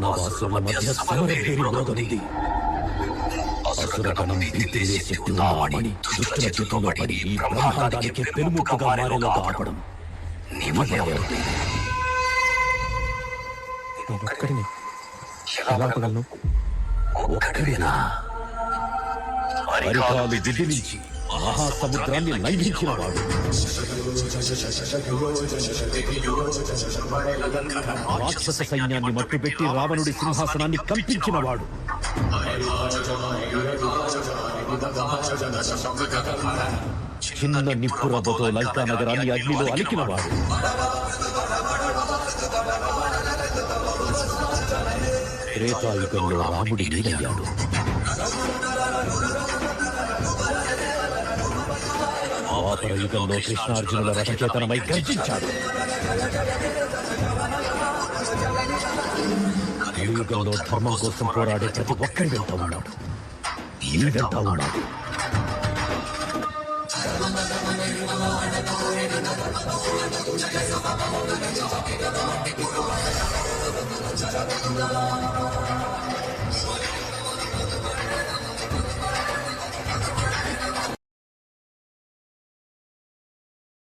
దానవాసుల మధ్య సమరభేరి మొదలైంది. అసురగణం భీతిలే శక్తి ఉన్నామని దుష్టుల చేతుల్లో పడి ఈ బ్రహ్మాండానికి పెనుముక్కగా మారేలా కాపాడం నీ వల్ల అవుతుంది. ఒక్కడిని ఎలా ఆపగలను? ఒక్కడివేనా? అరికాలు విదిలించి మహాసముద్రాన్ని లంఘించిన వాడు, రాక్షస సైన్యాన్ని మట్టుపెట్టి రావణుడి సింహాసనాన్ని కంపించిన వాడు, చిన్న నిప్పురవ్వతో లంకా నగరాన్ని అగ్నిలో అలికినవాడు, త్రేతాయుగంలో రాముడి నీడయ్యాడు. ద్వాపర యుగంలో కృష్ణార్జునుల రథచేతనమై గర్జించాడు. కలియుగంలో ధర్మం కోసం పోరాడే ప్రతి ఒక్కరి వెంట ఉన్నాడు. ఈ వెంట ఉన్నాడు.